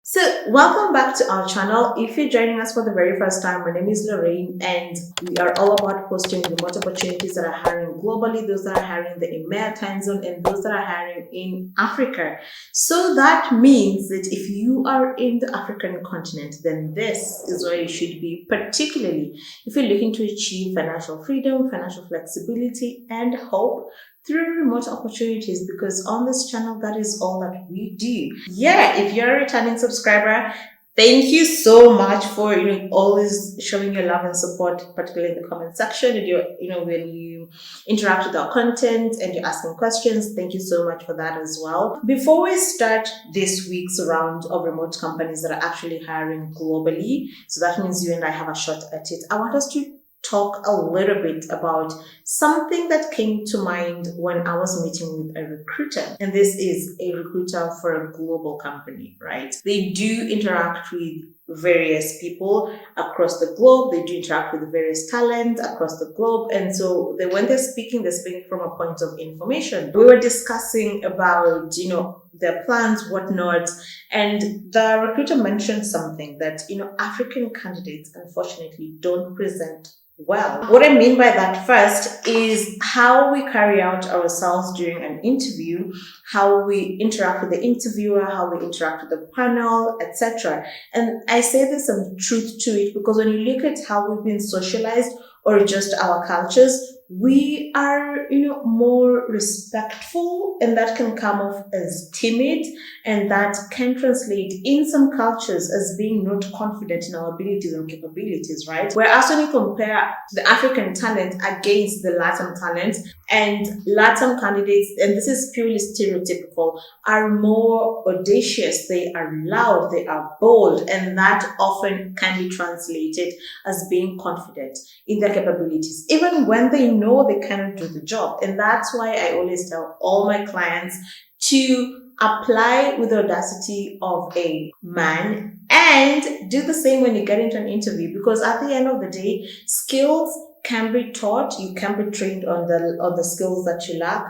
So, welcome back to our channel. If you're joining us for the very first time, my name is Lorraine, and we are all about posting remote opportunities that are hiring globally, those that are hiring in the EMEA time zone, and those that are hiring in Africa. So, that means that if you are in the African continent, then this is where you should be, particularly if you're looking to achieve financial freedom, financial flexibility, and hope through remote opportunities, because on this channel, that is all that we do. Yeah, if you're a returning subscriber, thank you so much for always showing your love and support, particularly in the comment section. And when you interact with our content and you're asking questions, thank you so much for that as well. Before we start this week's round of remote companies that are actually hiring globally, so that means you and I have a shot at it, I want us to talk a little bit about something that came to mind when I was meeting with a recruiter. And this is a recruiter for a global company, right? They do interact with various people across the globe. They do interact with various talent across the globe. And so when they're speaking from a point of information. We were discussing about, their plans, whatnot. And the recruiter mentioned something that, African candidates unfortunately don't present well. What I mean by that first is how we carry out ourselves during an interview, how we interact with the interviewer, how we interact with the panel, etc. And I say there's some truth to it because when you look at how we've been socialized or just our cultures, we are, more respectful, and that can come off as timid, and that can translate in some cultures as being not confident in our abilities and capabilities, right? Whereas when you compare the African talent against the Latin talent, and Latin candidates, and this is purely stereotypical, are more audacious, they are loud, they are bold, and that often can be translated as being confident in their capabilities, even when they know they cannot do the job. And that's why I always tell all my clients to apply with the audacity of a man and do the same when you get into an interview, because at the end of the day, skills can be taught, you can be trained on the skills that you lack,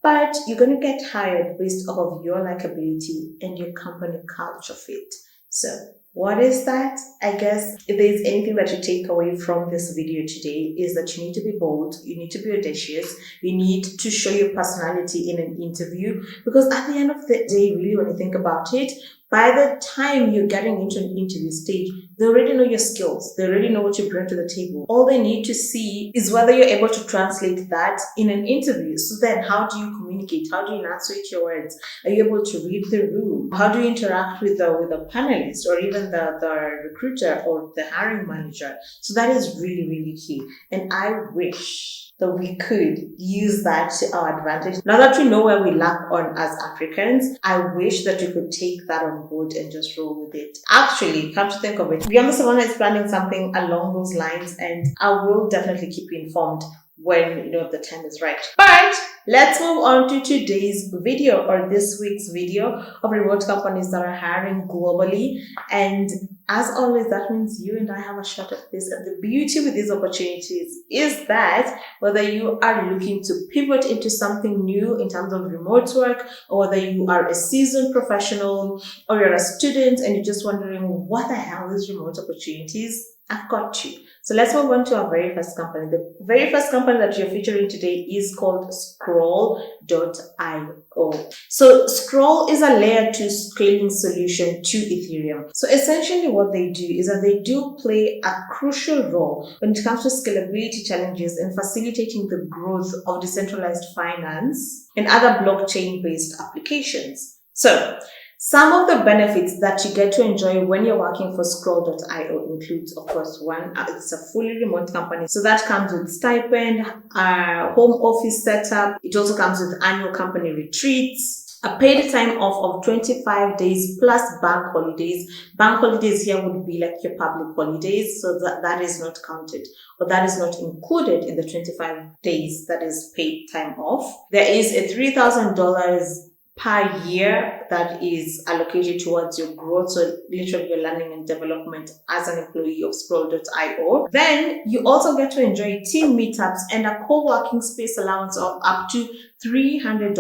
but you're going to get hired based off of your likability and your company culture fit. So what is that? I guess if there's anything that you take away from this video today is that you need to be bold, you need to be audacious, you need to show your personality in an interview, because at the end of the day, really, when you think about it, by the time you're getting into an interview stage, they already know your skills. They already know what you bring to the table. All they need to see is whether you're able to translate that in an interview. So then how do you communicate? How do you enunciate your words? Are you able to read the room? How do you interact with the panelist or even the recruiter or the hiring manager? So that is really, really key. And I wish that we could use that to our advantage. Now that we know where we lack on as Africans, I wish that we could take that on board and just roll with it. Actually, come to think of it, Beyond the Savannah is planning something along those lines, and I will definitely keep you informed when the time is right. But let's move on to today's video, or this week's video, of remote companies that are hiring globally. And as always, that means you and I have a shot at this. And the beauty with these opportunities is that whether you are looking to pivot into something new in terms of remote work, or whether you are a seasoned professional, or you're a student and you're just wondering what the hell is remote opportunities, I've got you. So let's move on to our very first company. The very first company that we're featuring today is called Scroll.io. So Scroll is a layer 2 scaling solution to Ethereum. So essentially what they do is that they do play a crucial role when it comes to scalability challenges and facilitating the growth of decentralized finance and other blockchain-based applications. So some of the benefits that you get to enjoy when you're working for Scroll.io includes, of course, one, it's a fully remote company. So that comes with stipend, home office setup. It also comes with annual company retreats, a paid time off of 25 days plus bank holidays. Bank holidays here would be like your public holidays. So that is not counted, or that is not included in the 25 days that is paid time off. There is a $3,000 per year that is allocated towards your growth, so literally your learning and development as an employee of Scroll.io. Then you also get to enjoy team meetups and a co-working space allowance of up to $300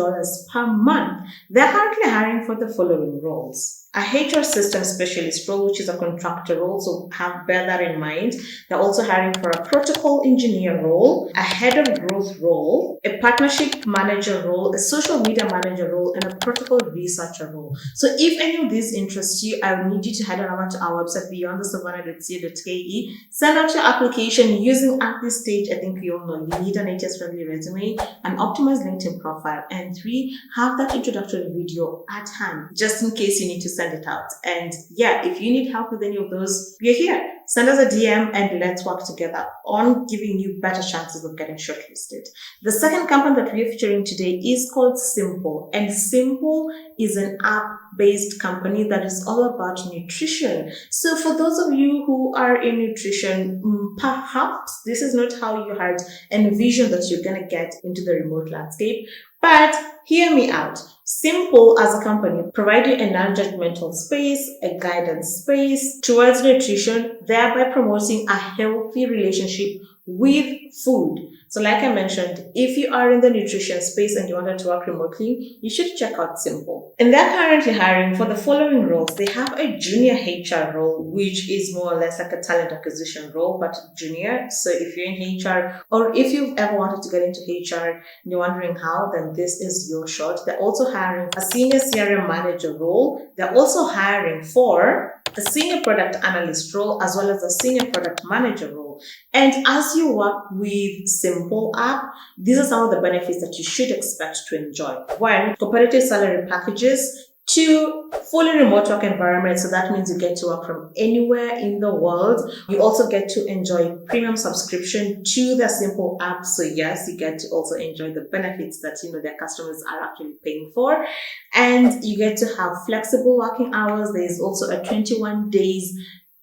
per month. They're currently hiring for the following roles. a HR system specialist role, which is a contractor role, so bear that in mind. They're also hiring for a protocol engineer role, a head of growth role, a partnership manager role, a social media manager role, and a protocol researcher role. So if any of these interest you, I will need you to head on over to our website beyondthesavannah.ca.ke. Send out your application using, at this stage, I think we all know you need an ATS-friendly resume, an optimized LinkedIn profile, and 3, have that introductory video at hand, just in case you need to send it out. And yeah, if you need help with any of those, we're here. Send us a DM and let's work together on giving you better chances of getting shortlisted. The second company that we're featuring today is called Simple. And Simple is an app-based company that is all about nutrition. So for those of you who are in nutrition, perhaps this is not how you had envisioned that you're going to get into the remote landscape. But hear me out. Simple as a company provide you a non-judgmental space, a guidance space towards nutrition, thereby promoting a healthy relationship with food. So like I mentioned, if you are in the nutrition space and you wanted to work remotely, you should check out Simple. And they're currently hiring for the following roles. They have a junior HR role, which is more or less like a talent acquisition role, but junior. So if you're in HR, or if you've ever wanted to get into HR and you're wondering how, then this is your shot. They're also hiring a senior CRM manager role. They're also hiring for a senior product analyst role as well as a senior product manager role. And as you work with Simple app, these are some of the benefits that you should expect to enjoy. 1, competitive salary packages. 2, fully remote work environment. So that means you get to work from anywhere in the world. You also get to enjoy premium subscription to the Simple app. So yes, you get to also enjoy the benefits that, their customers are actually paying for. And you get to have flexible working hours. There is also a 21 days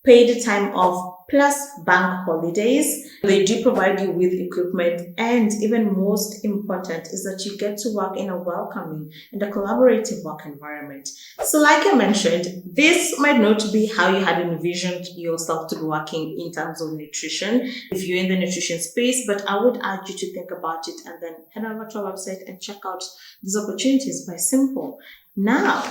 paid time off plus bank holidays. They do provide you with equipment, and even most important is that you get to work in a welcoming and a collaborative work environment. So like I mentioned, this might not be how you had envisioned yourself to be working in terms of nutrition if you're in the nutrition space, but I would urge you to think about it and then head over to our website and check out these opportunities by Simple. Now,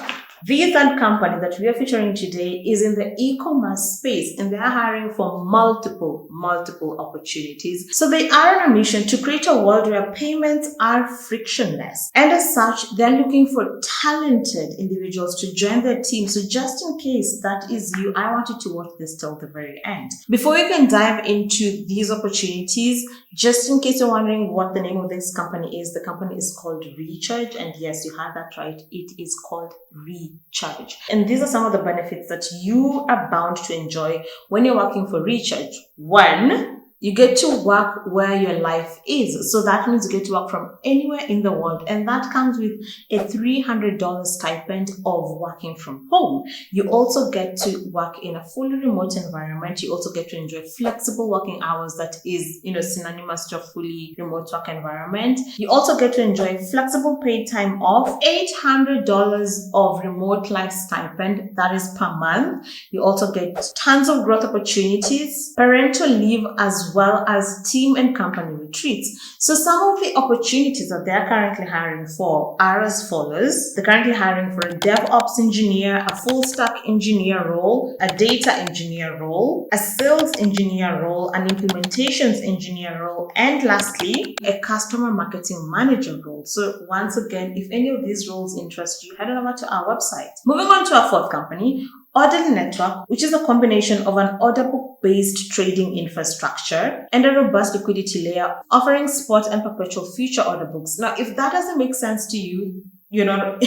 the third company that we are featuring today is in the e-commerce space, and they are hiring for multiple opportunities. So they are on a mission to create a world where payments are frictionless. And as such, they're looking for talented individuals to join their team. So just in case that is you, I want you to watch this till the very end. Before we can dive into these opportunities, just in case you're wondering what the name of this company is, the company is called Recharge. And yes, you heard that right. It is called Recharge. And these are some of the benefits that you are bound to enjoy when you're working for Recharge. 1, you get to work where your life is. So that means you get to work from anywhere in the world. And that comes with a $300 stipend of working from home. You also get to work in a fully remote environment. You also get to enjoy flexible working hours that is, synonymous to a fully remote work environment. You also get to enjoy flexible paid time off, $800 of remote life stipend, that is per month. You also get tons of growth opportunities, parental leave, as well as team and company retreats. So some of the opportunities that they're currently hiring for are as follows. They're currently hiring for a DevOps engineer, a full stack engineer role, a data engineer role, a sales engineer role, an implementations engineer role, and lastly, a customer marketing manager role. So once again, if any of these roles interest you, head on over to our website. Moving on to our fourth company, Orderly Network, which is a combination of an order book-based trading infrastructure and a robust liquidity layer offering spot and perpetual future order books. Now, if that doesn't make sense to you, you're not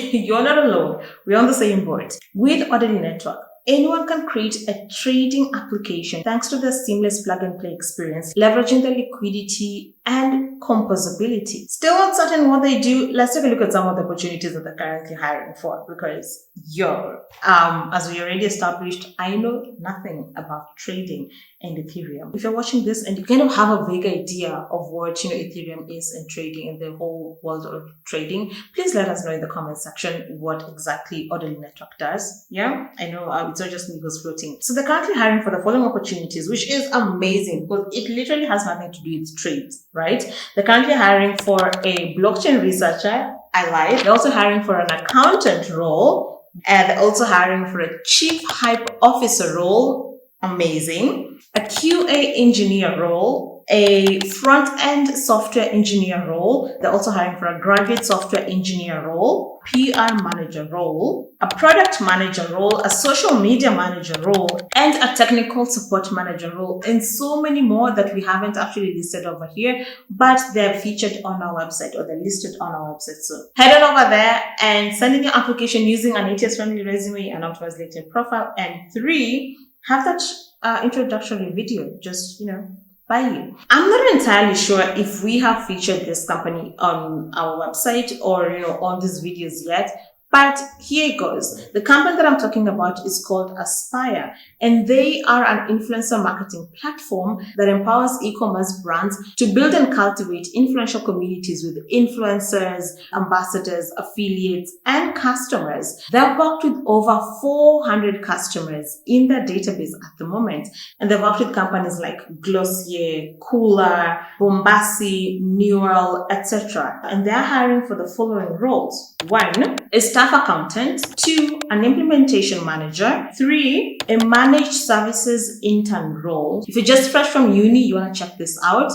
alone. We're on the same board. With Orderly Network, anyone can create a trading application thanks to the seamless plug-and-play experience, leveraging the liquidity and composability. Still uncertain what they do? Let's take a look at some of the opportunities that they're currently hiring for, because as we already established, I know nothing about trading and Ethereum. If you're watching this and you kind of have a vague idea of what Ethereum is and trading and the whole world of trading, please let us know in the comment section what exactly Orderly Network does. Yeah, I know it's not just me who's floating. So they're currently hiring for the following opportunities, which is amazing because it literally has nothing to do with trades, right? They're currently hiring for a blockchain researcher. I lied. They're also hiring for an accountant role. And they're also hiring for a chief hype officer role. Amazing. A QA engineer role, a front-end software engineer role. They're also hiring for a graduate software engineer role, PR manager role, a product manager role, a social media manager role, and a technical support manager role, and so many more that we haven't actually listed over here, but they're featured on our website, or they're listed on our website. So head on over there and send in your application using an ATS-friendly resume and optimized LinkedIn profile. And 3, have that introductory video just, by you. I'm not entirely sure if we have featured this company on our website or, on these videos yet. But here it goes. The company that I'm talking about is called Aspire, and they are an influencer marketing platform that empowers e-commerce brands to build and cultivate influential communities with influencers, ambassadors, affiliates, and customers. They've worked with over 400 customers in their database at the moment, and they've worked with companies like Glossier, Cooler, Bombassi, Neural, etc. And they're hiring for the following roles. 1, a staff accountant. 2, an implementation manager. 3, a managed services intern role. If you're just fresh from uni, you want to check this out.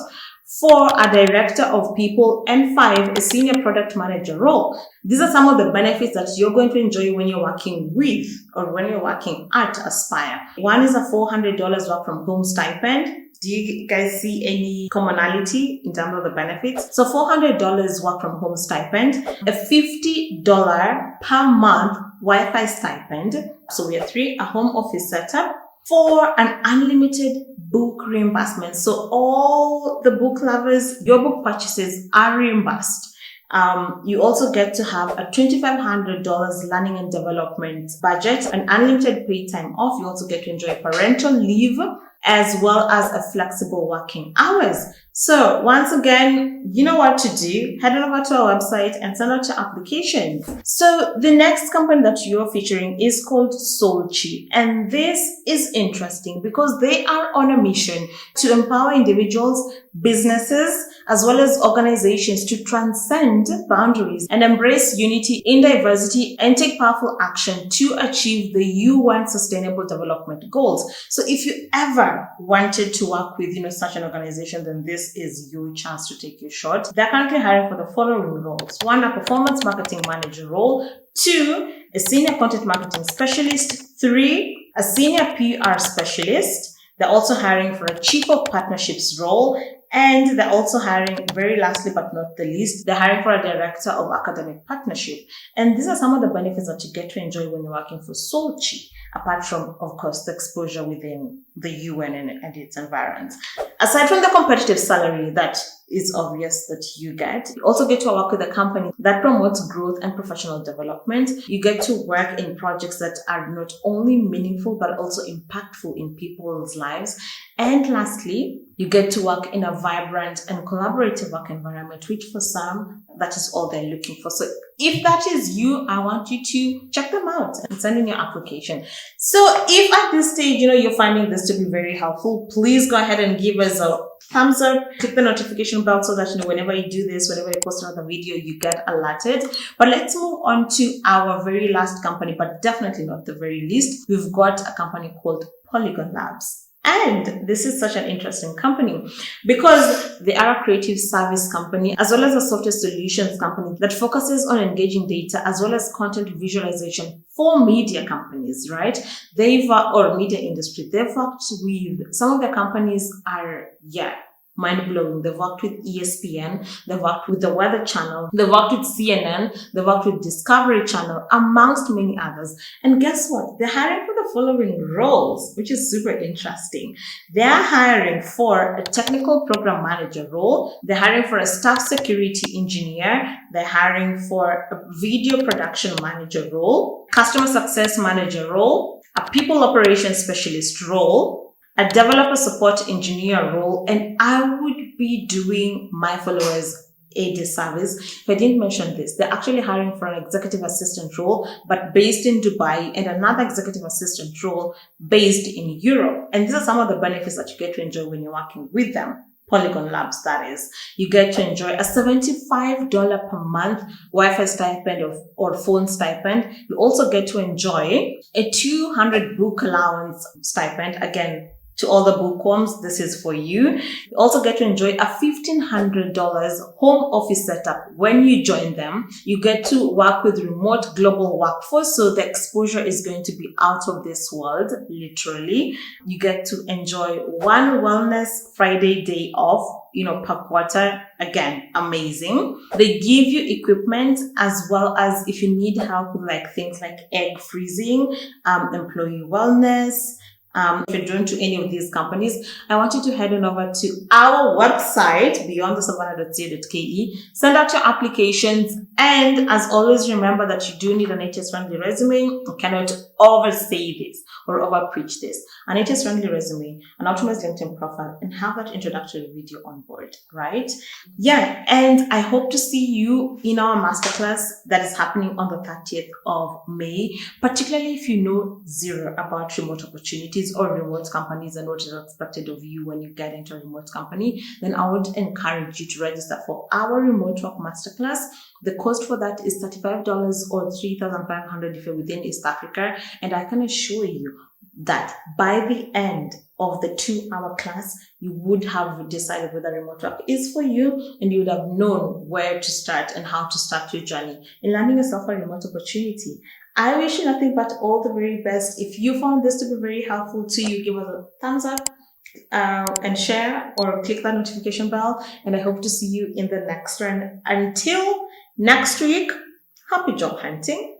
4, a director of people. And 5, a senior product manager role. These are some of the benefits that you're going to enjoy when you're working with or when you're working at Aspire. 1 is a $400 work from home stipend. Do you guys see any commonality in terms of the benefits? So $400 work from home stipend, a $50 per month Wi-Fi stipend. So we have 3, a home office setup. 4, an unlimited book reimbursement. So all the book lovers, your book purchases are reimbursed. You also get to have a $2,500 learning and development budget, an unlimited paid time off. You also get to enjoy parental leave, as well as a flexible working hours. So once again, you know what to do. Head on over to our website and send out your application. So the next company that you're featuring is called Solchi. And this is interesting because they are on a mission to empower individuals, businesses, as well as organizations to transcend boundaries and embrace unity in diversity and take powerful action to achieve the UN Sustainable Development Goals. So if you ever wanted to work with, such an organization, then this is your chance to take your shot. They're currently hiring for the following roles. 1, a performance marketing manager role. 2, a senior content marketing specialist. 3, a senior PR specialist. They're also hiring for a chief of partnerships role. And they're also hiring, very lastly but not the least, they're hiring for a director of academic partnership. And these are some of the benefits that you get to enjoy when you're working for Solchi, apart from, of course, the exposure within the UN and its environment. Aside from the competitive salary that is obvious that you get, you also get to work with a company that promotes growth and professional development. You get to work in projects that are not only meaningful but also impactful in people's lives. And lastly, you get to work in a vibrant and collaborative work environment, which for some, that is all they're looking for. So if that is you, I want you to check them out and send in your application. So if at this stage, you're finding this to be very helpful, please go ahead and give us a thumbs up, click the notification bell so that, whenever you do this, whenever you post another video, you get alerted. But let's move on to our very last company, but definitely not the very least. We've got a company called Polygon Labs. And this is such an interesting company because they are a creative service company as well as a software solutions company that focuses on engaging data as well as content visualization for media companies, right? Or media industry. They've worked with, some of their companies are, mind-blowing. They've worked with ESPN, they've worked with the Weather Channel, they've worked with CNN, they've worked with Discovery Channel, amongst many others. And guess what? They're hiring for the following roles, which is super interesting. They're hiring for a technical program manager role, they're hiring for a staff security engineer, they're hiring for a video production manager role, customer success manager role, a people operations specialist role, a developer support engineer role, and I would be doing my followers a disservice if I didn't mention this. They're actually hiring for an executive assistant role, but based in Dubai, and another executive assistant role based in Europe. And these are some of the benefits that you get to enjoy when you're working with them. Polygon Labs, that is. You get to enjoy a $75 per month Wi-Fi stipend or phone stipend. You also get to enjoy a 200 book allowance stipend. Again, to all the bookworms, this is for you. You also get to enjoy a $1,500 home office setup when you join them. You get to work with remote global workforce, so the exposure is going to be out of this world, literally. You get to enjoy one Wellness Friday day off, per quarter. Again, amazing. They give you equipment, as well as if you need help with things like egg freezing, employee wellness. If you're drawn to any of these companies, I want you to head on over to our website, beyondthesavannah.co.ke, send out your applications, and as always, remember that you do need an HS-friendly resume. You cannot oversay this or overpreach this. An HS-friendly resume, an optimized LinkedIn profile, and have that introductory video on board, right? Yeah, and I hope to see you in our masterclass that is happening on the 30th of May, particularly if you know zero about remote opportunities or remote companies and what is expected of you when you get into a remote company. Then I would encourage you to register for our remote work masterclass. The cost for that is $35 or $3,500 if you're within East Africa. And I can assure you that by the end of the 2-hour class, you would have decided whether remote work is for you, and you would have known where to start and how to start your journey in landing yourself a remote opportunity. I wish you nothing but all the very best. If you found this to be very helpful to you, give us a thumbs up and share, or click that notification bell. And I hope to see you in the next one. Until next week, happy job hunting.